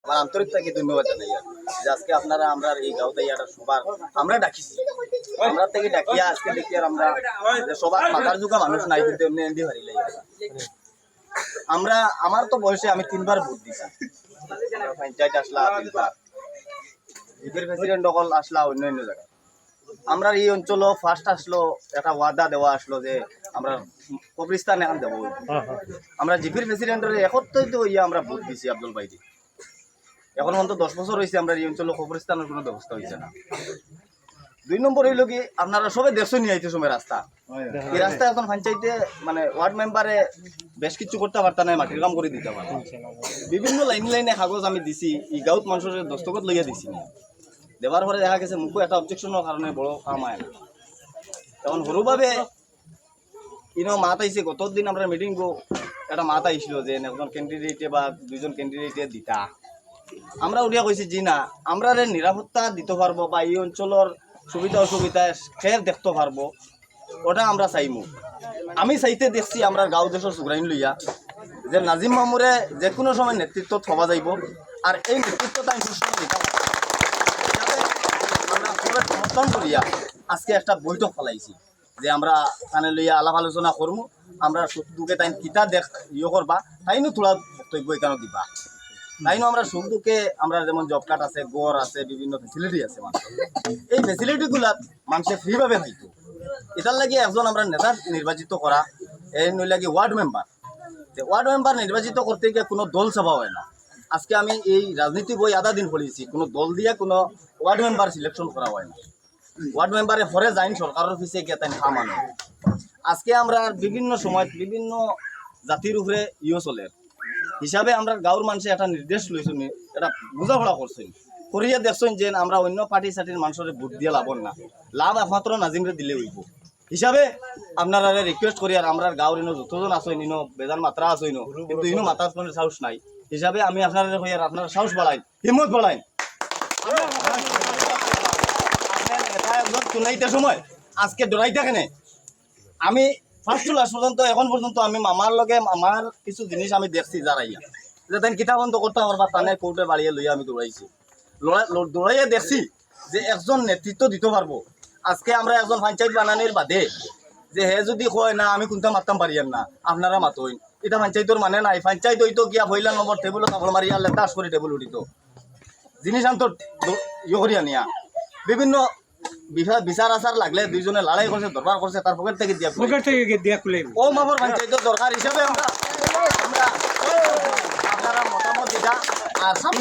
আমার আন্তরিক থেকে ধন্যবাদ জানাই যে আজকে আপনারা আমরা এই গাঁওতাইয়াটা সবার আমরা ডাকিছি আমরা থেকে ডাকিয়া আজকে দেখি আর আমরা সবার মাথার যুগা মানুষ নাই কিন্তু এমনি এমনি হারিলে আমরা আমার তো বয়সে আমি 3বার ভোট দিছি পঞ্চায়েত আসলা 3বার ইউপির প্রেসিডেন্ট দখল আসলা অন্য অন্য জায়গায় আমরা এই অঞ্চল ফার্স্ট আসলো একটা ওয়াদা দেওয়া আসলো যে আমরা কবরিস্তান এখন দেবো আমরা জিপির প্রেসিডেন্টের একত্রিত হইয়া আমরা ভোট দিছি আব্দুল ভাইদি এখন অন্তত 10 বছর হয়েছে আমরা এই অঞ্চলে কবরস্থানের কোনো ব্যবস্থা হয়েছে না 2 নম্বর হইল কি আপনারা সবাই দেশে নিয়ে আইতে সময় রাস্তা এই রাস্তা এখন পঞ্চায়েতে মানে ওয়ার্ড মেম্বারে বেশ কিছু করতে পারতা নাই মাটির কাম করে দিতে পারে বিভিন্ন লাইনে কাগজ আমি দিছি এই গাঁত মানুষের দস্তখত লইয়া দিছি দেওয়ার পরে দেখা গেছে মুখো একটা অবজেকশনের কারণে বড় কাম হয় না তখন সরুভাবে মাত আইছে গত দিন আমরা মিটিং একটা মাত আইছিল যে একজন ক্যান্ডিডেটে বা 2জন ক্যান্ডিডেটে দিতা আমরা উঠিয়া কইছি জি না আমরা নিরাপত্তা দিতে পারবো বা এই অঞ্চলের সুবিধা অসুবিধা ফের দেখতে পারবো ওটা আমরা চাইমু আমি চাইতে দেখছি আমরা গাঁও দেশের সুগ্রাইন লইয়া যে নাজিম মামুরে যে কোনো সময় নেতৃত্ব থবা যাইব আর এই নেতৃত্বটা আমি নিতে আমরা সমর্থন করিয়া আজকে একটা বৈঠক ফেলাইছি যে আমরা কানে লইয়া আলাপ আলোচনা করবো আমরা দুঃখে তাই কিতা দেখ করবা তাইনো থোড়া বক্তব্য এখানে দিবা তাইনো আমরা সুখ দুঃখে আমরা যেমন জব কার্ড আছে গড় আছে বিভিন্ন ফেসিলিটি আছে মানুষের এই ফেসিলিটিগুলা মানুষে ফ্রিভাবে পাইতো এটার লাগে একজন আমরা নেতা নির্বাচিত করা এই নই লাগে ওয়ার্ড মেম্বার নির্বাচিত করতে গিয়ে কোনো দল সভা হয় না আজকে আমি এই রাজনীতি বই আধা দিন পড়েছি কোনো দল দিয়ে কোনো ওয়ার্ড মেম্বার সিলেকশন করা হয় না ওয়ার্ড মেম্বারে ফরে যাইন সরকারের অফিসে গিয়ে তাই খামানো আজকে আমরা বিভিন্ন সময় বিভিন্ন জাতির উপরে চলে হিসাবে আমরা গাঁওর মানুষে একটা নির্দেশ লইছেন এটা বোঝাপড়া করছেন করিয়া দেখছেন যে আমরা অন্য পার্টি সার্টির মানুষের ভোট দিয়ে লাভ না লাভ একমাত্র নাজিমরে দিলে হইব হিসাবে আপনারা রিকোয়েস্ট করি আর আমরা গাঁওর যতজন আসেন বেজান মাত্রা আসেন কিন্তু মাত্রা সাহস নাই হিসাবে আমি আপনারা কই আর আপনারা সাহস বাড়াইন হিম্মত বাড়াইন শুনাইতে সময় আজকে ডরাইতে কেনে আমি ফার্স্ট লাস্ট পর্যন্ত এখন পর্যন্ত আমি মামার লগে আমার কিছু জিনিস আমি দেখছি যারাইয়া যে তাই কিতাব বন্ধ করতে পারবা তানে কোর্টে বাড়িয়ে লইয়া আমি দৌড়াইছি দৌড়াইয়া দেখছি যে একজন নেতৃত্ব দিতে পারবো আজকে আমরা একজন পঞ্চায়েত বানানির বাদে যে হে যদি কয় না আমি কোনটা মারতাম পারিয়ান না আপনারা মাতইন এটা পঞ্চায়েতের মানে নাই পঞ্চায়েত হইতো গিয়া হইলা নম্বর টেবিলত তারপর মারিয়া লেটাস করে টেবিল উঠিত জিনিস আন্তর করিয়া নিয়া বিভিন্ন বিচার আচার লাগলে 2জনে লড়াই করছে দরবার করছে তার পকেট থেকে দিয়া ও মামর পঞ্চায়েতের দরকার হিসাবে আমরা আপনারা মতামত দিতা আর সামনে